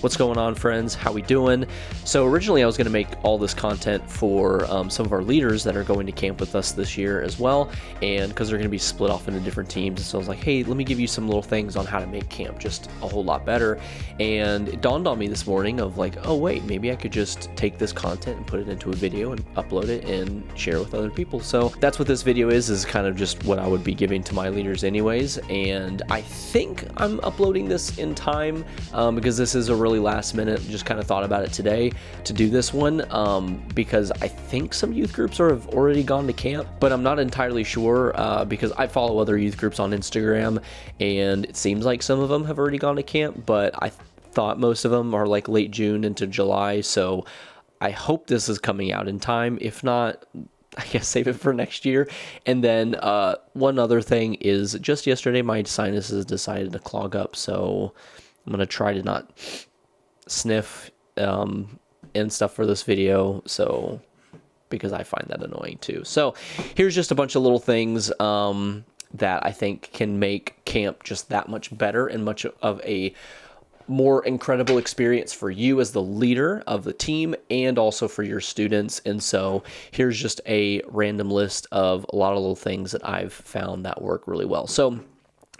What's going on, friends? How we doing? So originally I was going to make all this content for some of our leaders that are going to camp with us this year as well, and because they're going to be split off into different teams. And so I was like, hey, let me give you some little things on how to make camp just a whole lot better. And it dawned on me this morning of like, oh wait, maybe I could just take this content and put it into a video and upload it and share with other people. So that's what this video is kind of just what I would be giving to my leaders anyways. And I think I'm uploading this in time because this is a really last minute, just kind of thought about it today to do this one because I think some youth groups have already gone to camp, but I'm not entirely sure because I follow other youth groups on Instagram and it seems like some of them have already gone to camp, but I thought most of them are like late June into July. So I hope this is coming out in time. If not, I guess save it for next year. And then one other thing is just yesterday my sinuses decided to clog up, so I'm going to try to not sniff and stuff for this video, so because I find that annoying too. So here's just a bunch of little things that I think can make camp just that much better and much of a more incredible experience for you as the leader of the team and also for your students. And so here's just a random list of a lot of little things that I've found that work really well. So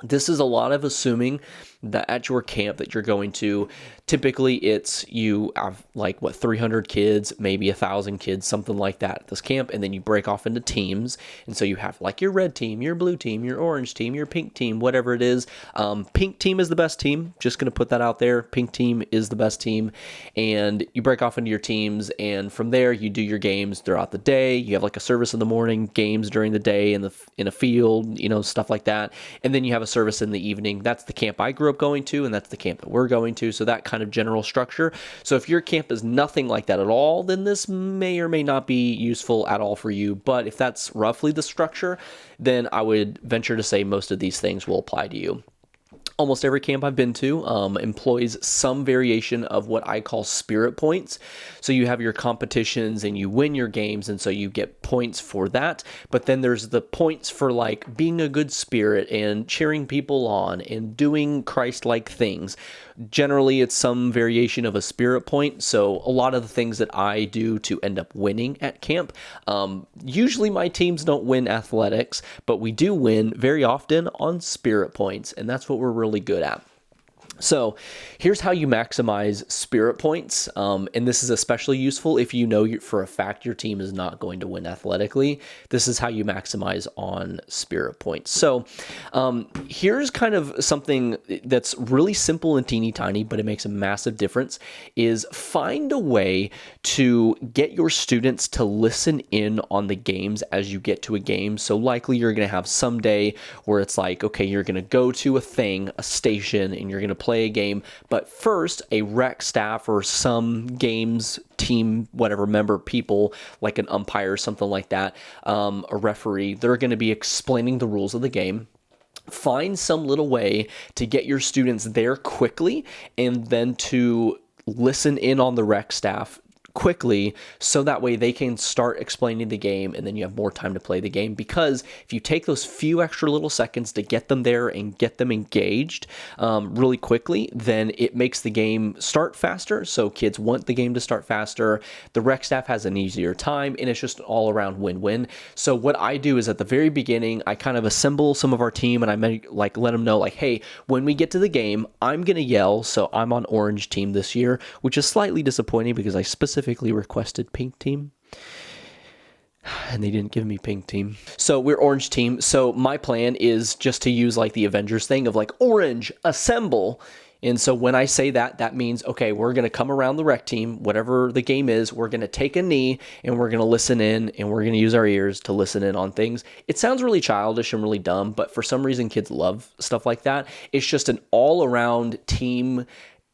this is a lot of assuming that at your camp that you're going to, typically it's you have like 300 kids, maybe 1,000 kids, something like that at this camp, and then you break off into teams. And so you have like your red team, your blue team, your orange team, your pink team, whatever it is. Pink team is the best team. Just going to put that out there. Pink team is the best team. And you break off into your teams, and from there you do your games throughout the day. You have like a service in the morning, games during the day in a field, stuff like that. And then you have a service in the evening. That's the camp I grew up going to, and that's the camp that we're going to. So that kind of general structure. So if your camp is nothing like that at all, then this may or may not be useful at all for you. But if that's roughly the structure, then I would venture to say most of these things will apply to you. Almost every camp I've been to employs some variation of what I call spirit points. So you have your competitions and you win your games, and so you get points for that. But then there's the points for like being a good spirit and cheering people on and doing Christ-like things. Generally, it's some variation of a spirit point. So a lot of the things that I do to end up winning at camp, usually my teams don't win athletics, but we do win very often on spirit points, and that's what we're really good at. So here's how you maximize spirit points, and this is especially useful if you know for a fact your team is not going to win athletically. This is how you maximize on spirit points. So here's kind of something that's really simple and teeny tiny, but it makes a massive difference, is find a way to get your students to listen in on the games as you get to a game. So likely you're going to have some day where it's like, okay, you're going to go to a station, and you're going to play a game, but first a rec staff or some games team, whatever member people, like an umpire or something like that, a referee, they're going to be explaining the rules of the game. Find some little way to get your students there quickly and then to listen in on the rec staff quickly, so that way they can start explaining the game, and then you have more time to play the game. Because if you take those few extra little seconds to get them there and get them engaged really quickly, then it makes the game start faster. So kids want the game to start faster. The rec staff has an easier time, and it's just an all-around win-win. So what I do is at the very beginning, I kind of assemble some of our team, and I let them know like, hey, when we get to the game, I'm gonna yell. So I'm on orange team this year, which is slightly disappointing because I specifically requested pink team and they didn't give me pink team. So we're orange team. So my plan is just to use like the Avengers thing of like orange assemble. And so when I say that, that means, okay, we're going to come around the rec team, whatever the game is, we're going to take a knee and we're going to listen in, and we're going to use our ears to listen in on things. It sounds really childish and really dumb, but for some reason kids love stuff like that. It's just an all around team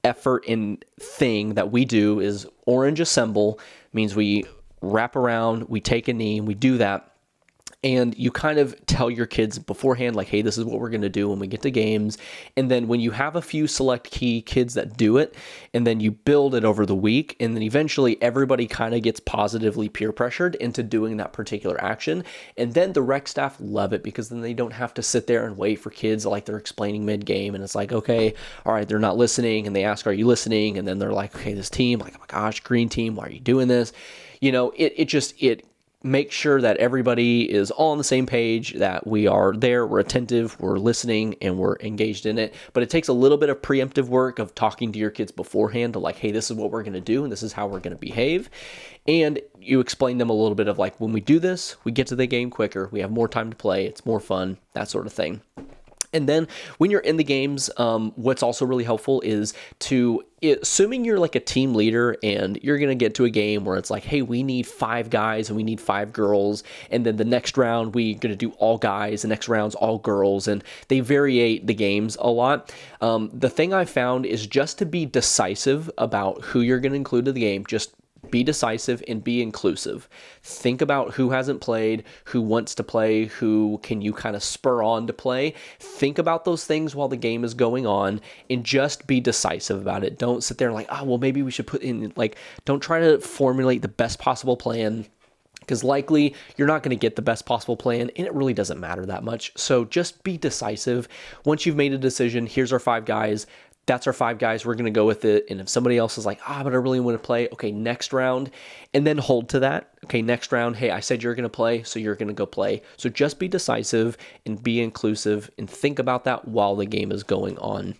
effort and thing that we do. Is orange assemble means we wrap around, we take a knee, and we do that. And you kind of tell your kids beforehand, like, hey, this is what we're going to do when we get to games. And then when you have a few select key kids that do it, and then you build it over the week, and then eventually everybody kind of gets positively peer pressured into doing that particular action. And then the rec staff love it, because then they don't have to sit there and wait for kids like they're explaining mid-game. And it's like, okay, all right, they're not listening. And they ask, are you listening? And then they're like, okay, this team, like, oh my gosh, green team, why are you doing this? It make sure that everybody is all on the same page, that we are there, we're attentive, we're listening, and we're engaged in it. But it takes a little bit of preemptive work of talking to your kids beforehand to like, hey, this is what we're going to do, and this is how we're going to behave. And you explain them a little bit of like, when we do this, we get to the game quicker, we have more time to play, it's more fun, that sort of thing. And then when you're in the games, what's also really helpful is assuming you're like a team leader and you're going to get to a game where it's like, hey, we need 5 guys and we need 5 girls. And then the next round, we're going to do all guys. The next round's all girls. And they variate the games a lot. The thing I found is just to be decisive about who you're going to include in the game. Just be decisive and be inclusive. Think about who hasn't played, who wants to play, who can you kind of spur on to play. Think about those things while the game is going on, and just be decisive about it. Don't sit there like, oh, well, maybe we should put in, like, don't try to formulate the best possible plan, because likely you're not going to get the best possible plan, and it really doesn't matter that much. So just be decisive. Once you've made a decision, here's our 5 guys. That's our 5 guys. We're going to go with it. And if somebody else is like, but I really want to play. Okay, next round. And then hold to that. Okay, next round. Hey, I said you're going to play, so you're going to go play. So just be decisive and be inclusive and think about that while the game is going on.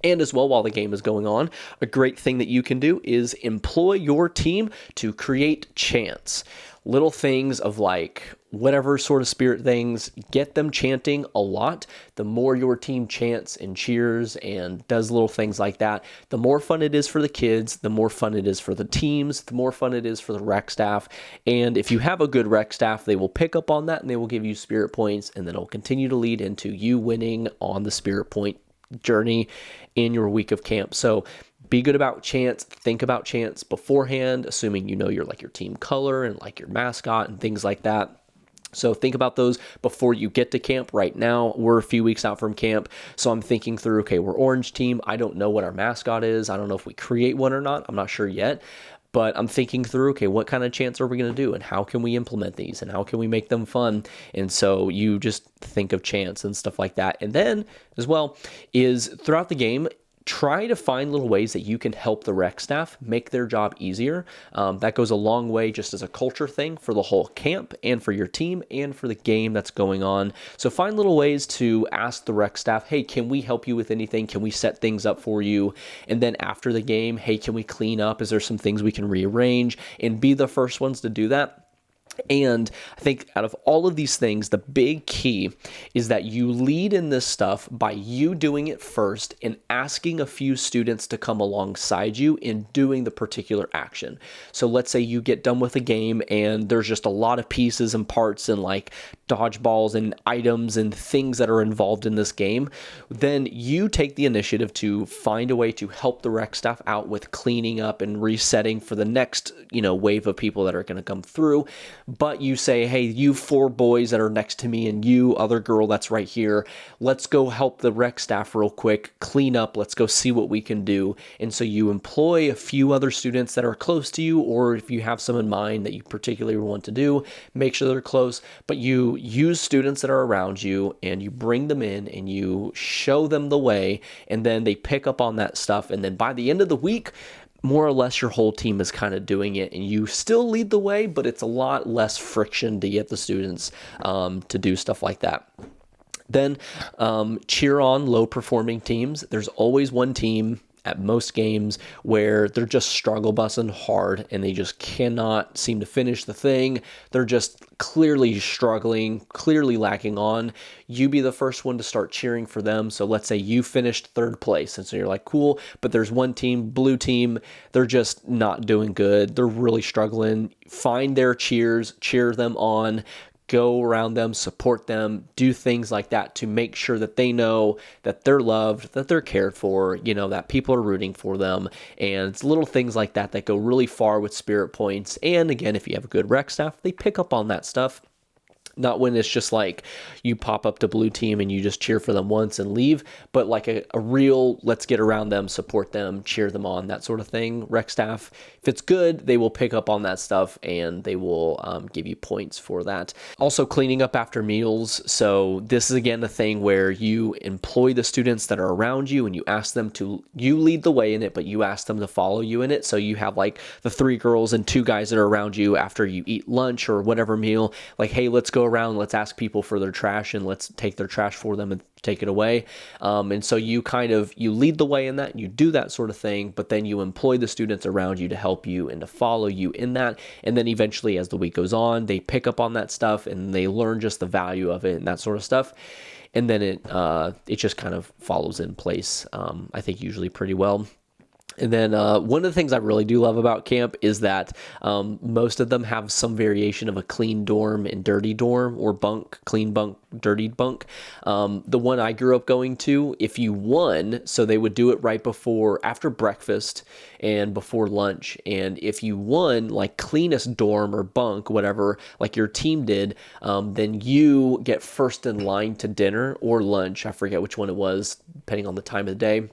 And as well, while the game is going on, a great thing that you can do is employ your team to create chants. Little things of like whatever sort of spirit things, get them chanting a lot. The more your team chants and cheers and does little things like that, the more fun it is for the kids, the more fun it is for the teams, the more fun it is for the rec staff. And if you have a good rec staff, they will pick up on that and they will give you spirit points, and then it'll continue to lead into you winning on the spirit point journey in your week of camp. So be good about chants. Think about chants beforehand, assuming you know your team color and like your mascot and things like that. So think about those before you get to camp. Right now, we're a few weeks out from camp, so I'm thinking through, okay, we're orange team. I don't know what our mascot is. I don't know if we create one or not. I'm not sure yet. But I'm thinking through, okay, what kind of chants are we going to do, and how can we implement these, and how can we make them fun? And so you just think of chants and stuff like that. And then as well is throughout the game, try to find little ways that you can help the rec staff make their job easier. That goes a long way just as a culture thing for the whole camp and for your team and for the game that's going on. So find little ways to ask the rec staff, hey, can we help you with anything? Can we set things up for you? And then after the game, hey, can we clean up? Is there some things we can rearrange? And be the first ones to do that. And I think out of all of these things, the big key is that you lead in this stuff by you doing it first and asking a few students to come alongside you in doing the particular action. So let's say you get done with a game and there's just a lot of pieces and parts and like dodgeballs and items and things that are involved in this game. Then you take the initiative to find a way to help the rec staff out with cleaning up and resetting for the next, wave of people that are going to come through. But you say, hey, you 4 boys that are next to me and you other girl that's right here, let's go help the rec staff real quick, clean up, let's go see what we can do. And so you employ a few other students that are close to you, or if you have some in mind that you particularly want to do, make sure they're close, but you use students that are around you and you bring them in and you show them the way, and then they pick up on that stuff. And then by the end of the week, more or less your whole team is kind of doing it, and you still lead the way, but it's a lot less friction to get the students to do stuff like that. Then cheer on low performing teams. There's always one team at most games where they're just struggle bussing hard and they just cannot seem to finish the thing. They're just clearly struggling, clearly lacking on. You be the first one to start cheering for them. So let's say you finished 3rd place, and so you're like, cool, but there's one team, blue team, they're just not doing good. They're really struggling. Find their cheers, cheer them on, go around them, support them, do things like that to make sure that they know that they're loved, that they're cared for, that people are rooting for them. And it's little things like that that go really far with spirit points. And again, if you have a good rec staff, they pick up on that stuff. Not when it's just like you pop up to blue team and you just cheer for them once and leave, but like a real let's get around them, support them, cheer them on, that sort of thing. Rec staff, if it's good, they will pick up on that stuff and they will give you points for that. Also, cleaning up after meals. So this is again a thing where you employ the students that are around you and you ask them to, you lead the way in it, but you ask them to follow you in it. So you have like the 3 girls and 2 guys that are around you after you eat lunch or whatever meal, like, hey, let's go around, let's ask people for their trash and let's take their trash for them and take it away. And so you lead the way in that, and you do that sort of thing, but then you employ the students around you to help you and to follow you in that. And then eventually as the week goes on, they pick up on that stuff and they learn just the value of it and that sort of stuff. And then it just kind of follows in place, I think usually pretty well. And then one of the things I really do love about camp is that most of them have some variation of a clean dorm and dirty dorm, or bunk, clean bunk, dirty bunk. The one I grew up going to, if you won, so they would do it right after breakfast and before lunch. And if you won, like cleanest dorm or bunk, whatever, like your team did, then you get first in line to dinner or lunch. I forget which one it was, depending on the time of the day.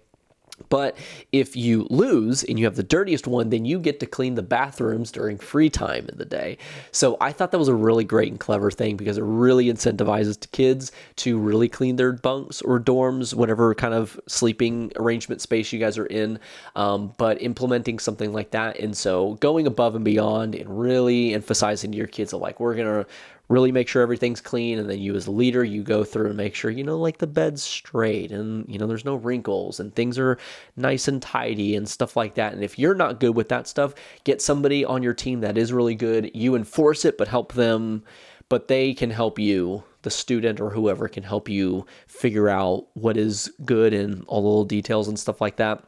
But if you lose and you have the dirtiest one, then you get to clean the bathrooms during free time in the day. So I thought that was a really great and clever thing, because it really incentivizes the kids to really clean their bunks or dorms, whatever kind of sleeping arrangement space you guys are in, but implementing something like that. And so going above and beyond and really emphasizing to your kids that, like, we're going to really make sure everything's clean. And then you as a leader, you go through and make sure, like the bed's straight and, there's no wrinkles and things are nice and tidy and stuff like that. And if you're not good with that stuff, get somebody on your team that is really good. You enforce it, but help them, but they can help you. The student or whoever can help you figure out what is good and all the little details and stuff like that.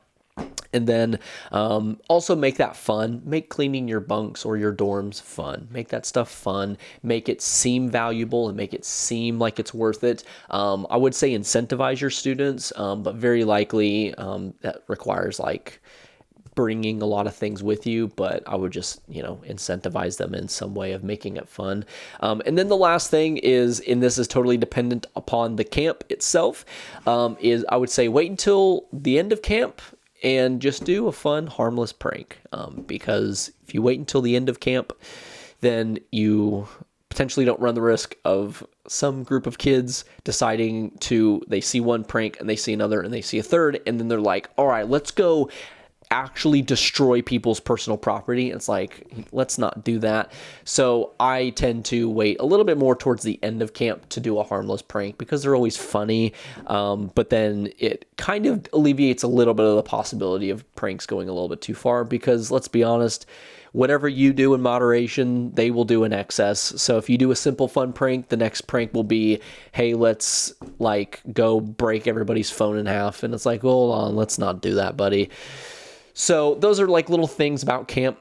And then also make that fun. Make cleaning your bunks or your dorms fun. Make that stuff fun. Make it seem valuable and make it seem like it's worth it. I would say incentivize your students, but very likely that requires like bringing a lot of things with you, but I would just, incentivize them in some way of making it fun. And then the last thing is, and this is totally dependent upon the camp itself, is I would say wait until the end of camp and just do a fun, harmless prank. Because if you wait until the end of camp, then you potentially don't run the risk of some group of kids deciding they see one prank and they see another and they see a third, and then they're like, all right, let's go actually destroy people's personal property. It's like, let's not do that. So I tend to wait a little bit more towards the end of camp to do a harmless prank, because they're always funny. But then it kind of alleviates a little bit of the possibility of pranks going a little bit too far, because let's be honest, whatever you do in moderation, they will do in excess. So if you do a simple fun prank, the next prank will be, hey, let's go break everybody's phone in half. And it's like, hold on, let's not do that, buddy. So those are little things about camp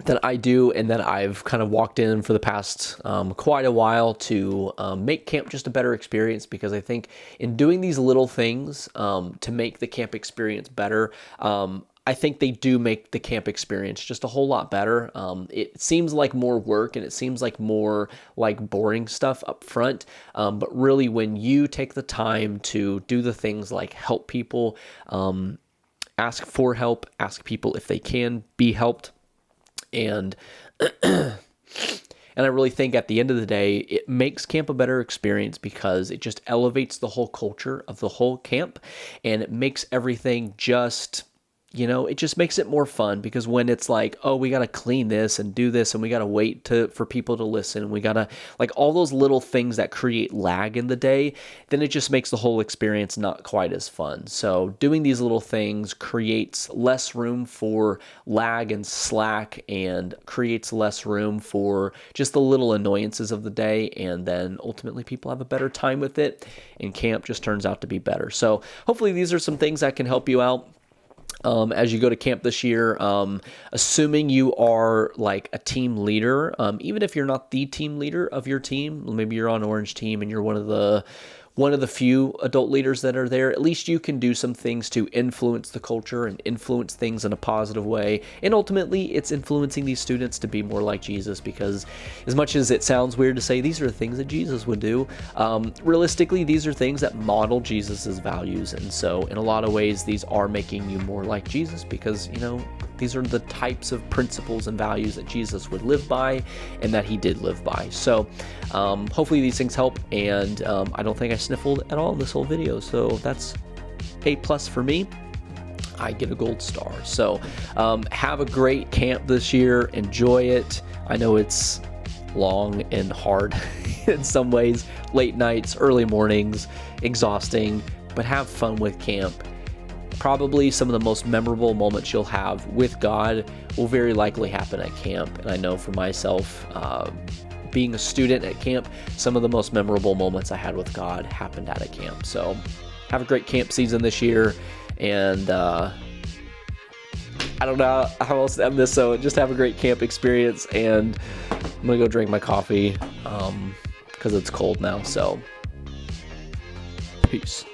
that I do and that I've kind of walked in for the past quite a while to make camp just a better experience, because I think in doing these little things to make the camp experience better, I think they do make the camp experience just a whole lot better. It seems like more work and it seems like more boring stuff up front. But really, when you take the time to do the things like help people, ask for help, ask people if they can be helped. And I really think at the end of the day, it makes camp a better experience, because it just elevates the whole culture of the whole camp, and it makes everything just, it just makes it more fun. Because when it's like, oh, we got to clean this and do this, and we got to wait for people to listen, and we got to all those little things that create lag in the day, then it just makes the whole experience not quite as fun. So doing these little things creates less room for lag and slack, and creates less room for just the little annoyances of the day. And then ultimately people have a better time with it, and camp just turns out to be better. So hopefully these are some things that can help you out as you go to camp this year, assuming you are a team leader, even if you're not the team leader of your team. Maybe you're on Orange team and you're one of the one of the few adult leaders that are there, at least you can do some things to influence the culture and influence things in a positive way. And ultimately, it's influencing these students to be more like Jesus, because as much as it sounds weird to say these are things that Jesus would do, realistically, these are things that model Jesus's values. And so in a lot of ways, these are making you more like Jesus, because, these are the types of principles and values that Jesus would live by and that he did live by. So hopefully these things help, and I don't think I sniffled at all in this whole video, so that's A+ for me. I get a gold star. So have a great camp this year. Enjoy it. I know it's long and hard in some ways, late nights, early mornings, exhausting, but have fun with camp. Probably some of the most memorable moments you'll have with God will very likely happen at camp. And I know for myself, being a student at camp, some of the most memorable moments I had with God happened at a camp. So have a great camp season this year. And I don't know how else to end this, so just have a great camp experience. And I'm going to go drink my coffee because it's cold now. So peace.